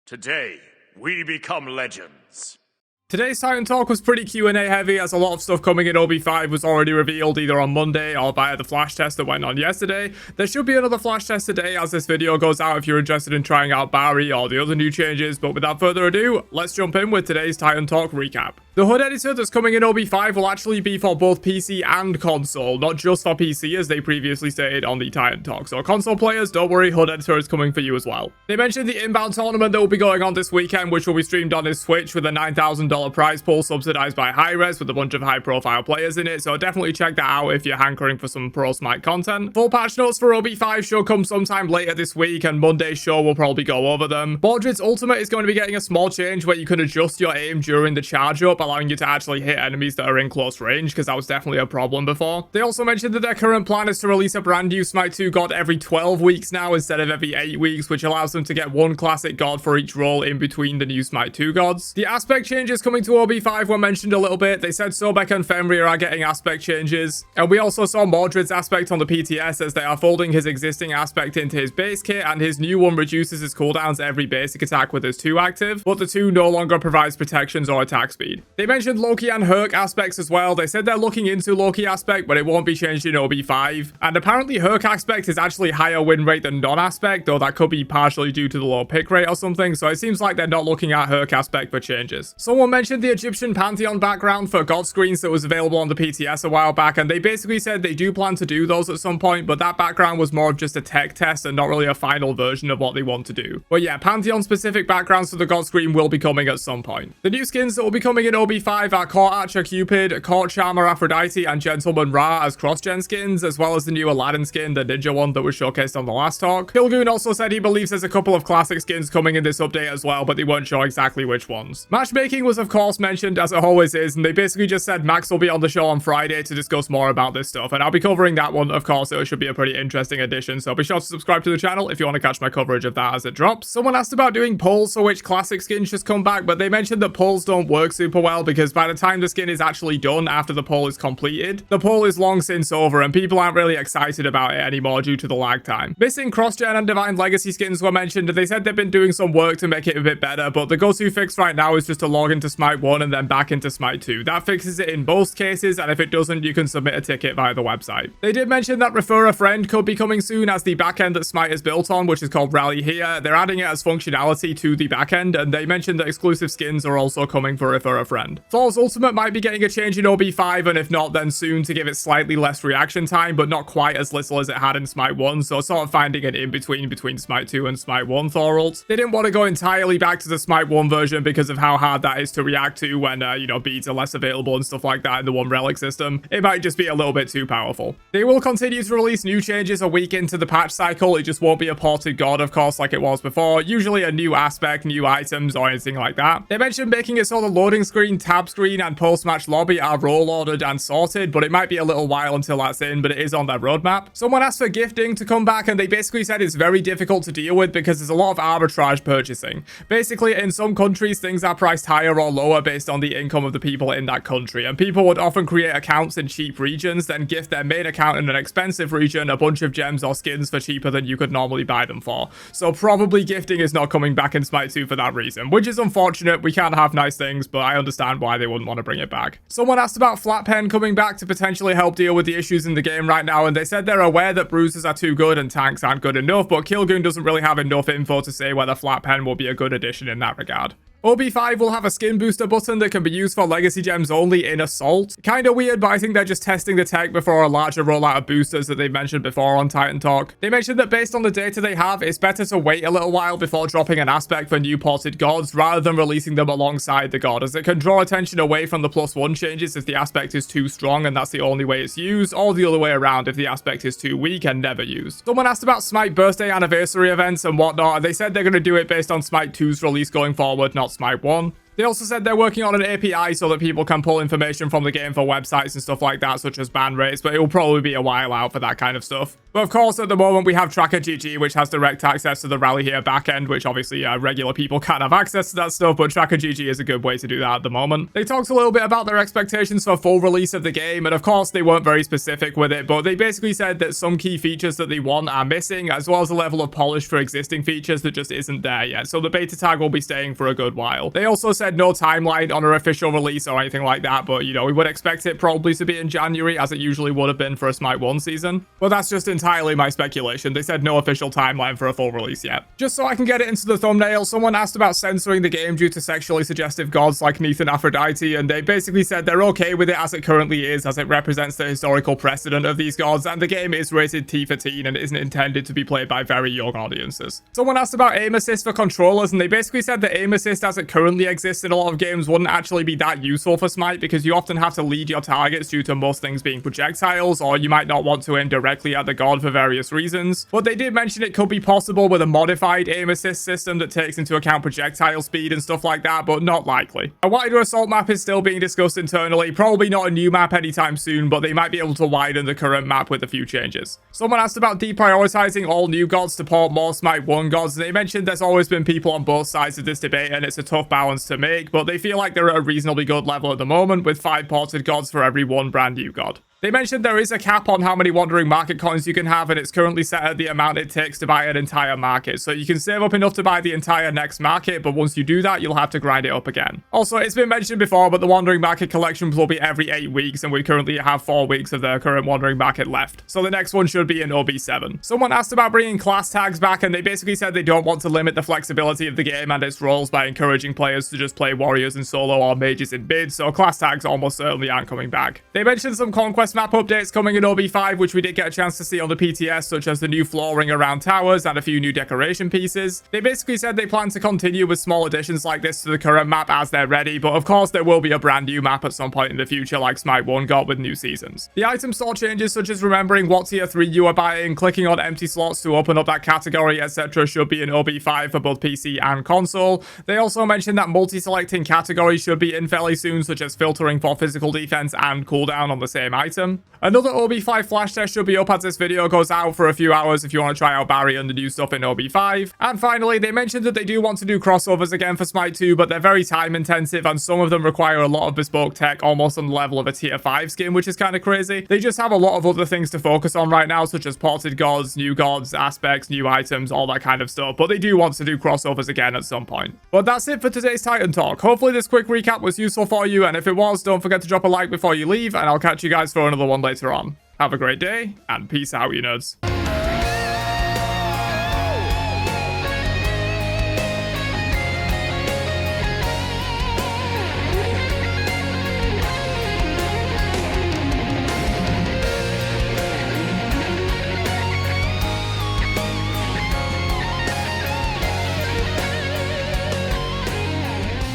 Today, we become legends. Today's Titan Talk was pretty Q&A heavy, as a lot of stuff coming in OB5 was already revealed either on Monday or via the flash test that went on yesterday. There should be another flash test today as this video goes out if you're interested in trying out Barry or the other new changes, but without further ado, let's jump in with today's Titan Talk recap. The HUD editor that's coming in OB5 will actually be for both PC and console, not just for PC as they previously stated on the Titan Talk. So console players, don't worry, HUD editor is coming for you as well. They mentioned the inbound tournament that will be going on this weekend, which will be streamed on his Twitch with a $9,000 prize pool subsidized by Hi-Res with a bunch of high-profile players in it, so definitely check that out if you're hankering for some pro Smite content. Full patch notes for OB5 should come sometime later this week, and Monday's show will probably go over them. Baldred's ultimate is going to be getting a small change where you can adjust your aim during the charge up, allowing you to actually hit enemies that are in close range, because that was definitely a problem before. They also mentioned that their current plan is to release a brand new Smite 2 god every 12 weeks now instead of every 8 weeks, which allows them to get one classic god for each role in between the new Smite 2 gods. The aspect changes coming to OB5 were mentioned a little bit. They said Sobek and Fenrir are getting aspect changes, and we also saw Mordred's aspect on the PTS as they are folding his existing aspect into his base kit, and his new one reduces his cooldowns every basic attack with his 2 active, but the 2 no longer provides protections or attack speed. They mentioned Loki and Herc aspects as well. They said they're looking into Loki aspect, but it won't be changed in OB5, and apparently Herc aspect is actually higher win rate than non-aspect, though that could be partially due to the low pick rate or something, so it seems like they're not looking at Herc aspect for changes. Someone mentioned the Egyptian Pantheon background for god screens that was available on the PTS a while back, and they basically said they do plan to do those at some point, but that background was more of just a tech test and not really a final version of what they want to do. But yeah, Pantheon specific backgrounds for the god screen will be coming at some point. The new skins that will be coming in OB5 are Court Archer Cupid, Court Charmer Aphrodite, and Gentleman Ra as cross-gen skins, as well as the new Aladdin skin, the ninja one that was showcased on the last talk. Kilgoon also said he believes there's a couple of classic skins coming in this update as well, but they weren't sure exactly which ones. Matchmaking was of course mentioned, as it always is, and they basically just said Max will be on the show on Friday to discuss more about this stuff, and I'll be covering that one, of course. It should be a pretty interesting edition, so be sure to subscribe to the channel if you want to catch my coverage of that as it drops. Someone asked about doing polls for which classic skins just come back, but they mentioned that polls don't work super well because by the time the skin is actually done after the poll is completed, the poll is long since over and people aren't really excited about it anymore due to the lag time. Missing cross-gen and Divine Legacy skins were mentioned, and they said they've been doing some work to make it a bit better, but the go-to fix right now is just to log into Smite 1 and then back into Smite 2. That fixes it in most cases, and if it doesn't, you can submit a ticket via the website. They did mention that Refer a Friend could be coming soon as the backend that Smite is built on, which is called Rally Here. They're adding it as functionality to the backend, and they mentioned that exclusive skins are also coming for Refer a Friend. Thor's ultimate might be getting a change in OB5, and if not, then soon to give it slightly less reaction time, but not quite as little as it had in Smite 1, so sort of finding an in-between between Smite 2 and Smite 1 Thor ult. They didn't want to go entirely back to the Smite 1 version because of how hard that is to react to when, beads are less available and stuff like that in the one relic system. It might just be a little bit too powerful. They will continue to release new changes a week into the patch cycle. It just won't be a ported god, of course, like it was before. Usually a new aspect, new items, or anything like that. They mentioned making it so the loading screen, tab screen, and post-match lobby are role ordered and sorted, but it might be a little while until that's in, but it is on their roadmap. Someone asked for gifting to come back, and they basically said it's very difficult to deal with because there's a lot of arbitrage purchasing. Basically, in some countries, things are priced higher or lower based on the income of the people in that country, and people would often create accounts in cheap regions, then gift their main account in an expensive region a bunch of gems or skins for cheaper than you could normally buy them for. So probably gifting is not coming back in Smite 2 for that reason, which is unfortunate. We can't have nice things, but I understand why they wouldn't want to bring it back. Someone asked about Flat Pen coming back to potentially help deal with the issues in the game right now, and they said they're aware that bruisers are too good and tanks aren't good enough, but Kilgoon doesn't really have enough info to say whether Flat Pen will be a good addition in that regard. OB5 will have a skin booster button that can be used for legacy gems only in Assault. Kinda weird, but I think they're just testing the tech before a larger rollout of boosters that they mentioned before on Titan Talk. They mentioned that based on the data they have, it's better to wait a little while before dropping an aspect for new ported gods rather than releasing them alongside the god, as it can draw attention away from the +1 changes if the aspect is too strong and that's the only way it's used, or the other way around if the aspect is too weak and never used. Someone asked about Smite birthday anniversary events and whatnot, and they said they're going to do it based on Smite 2's release going forward, not Smite 1. They also said they're working on an API so that people can pull information from the game for websites and stuff like that, such as ban rates, but it will probably be a while out for that kind of stuff. But of course, at the moment, we have Tracker GG, which has direct access to the Rally Here backend, which obviously regular people can't have access to that stuff, but Tracker GG is a good way to do that at the moment. They talked a little bit about their expectations for full release of the game, and of course, they weren't very specific with it, but they basically said that some key features that they want are missing, as well as a level of polish for existing features that just isn't there yet, so the beta tag will be staying for a good while. They also said no timeline on an official release or anything like that, but you know, we would expect it probably to be in January, as it usually would have been for a Smite 1 season, but that's just entirely my speculation. They said no official timeline for a full release yet. Just so I can get it into the thumbnail, someone asked about censoring the game due to sexually suggestive gods like Neith and Aphrodite, and they basically said they're okay with it as it currently is, as it represents the historical precedent of these gods, and the game is rated T for teen and isn't intended to be played by very young audiences. Someone asked about aim assist for controllers, and they basically said that aim assist as it currently exists in a lot of games wouldn't actually be that useful for Smite, because you often have to lead your targets due to most things being projectiles, or you might not want to aim directly at the god for various reasons. But they did mention it could be possible with a modified aim assist system that takes into account projectile speed and stuff like that, but not likely. A wider assault map is still being discussed internally, probably not a new map anytime soon, but they might be able to widen the current map with a few changes. Someone asked about deprioritizing all new gods to port more Smite 1 gods, and they mentioned there's always been people on both sides of this debate, and it's a tough balance to make, but they feel like they're at a reasonably good level at the moment, with 5 ported gods for every 1 brand new god. They mentioned there is a cap on how many Wandering Market coins you can have, and it's currently set at the amount it takes to buy an entire market. So you can save up enough to buy the entire next market, but once you do that, you'll have to grind it up again. Also, it's been mentioned before, but the Wandering Market collections will be every 8 weeks, and we currently have 4 weeks of the current Wandering Market left. So the next one should be in OB7. Someone asked about bringing class tags back, and they basically said they don't want to limit the flexibility of the game and its roles by encouraging players to just play warriors in solo or mages in mid, so class tags almost certainly aren't coming back. They mentioned some Conquest map updates coming in OB5, which we did get a chance to see on the PTS, such as the new flooring around towers and a few new decoration pieces. They basically said they plan to continue with small additions like this to the current map as they're ready, but of course there will be a brand new map at some point in the future like Smite 1 got with new seasons. The item store changes, such as remembering what tier 3 you are buying, clicking on empty slots to open up that category, etc., should be in OB5 for both PC and console. They also mentioned that multi-selecting categories should be in fairly soon, such as filtering for physical defense and cooldown on the same item. Another OB5 flash test should be up as this video goes out for a few hours if you want to try out Barry and the new stuff in OB5. And finally, they mentioned that they do want to do crossovers again for Smite 2, but they're very time intensive and some of them require a lot of bespoke tech, almost on the level of a tier 5 skin, which is kind of crazy. They just have a lot of other things to focus on right now, such as ported gods, new gods, aspects, new items, all that kind of stuff, but they do want to do crossovers again at some point. But that's it for today's Titan Talk. Hopefully this quick recap was useful for you, and if it was, don't forget to drop a like before you leave, and I'll catch you guys for another one later on. Have a great day, and peace out, you nerds.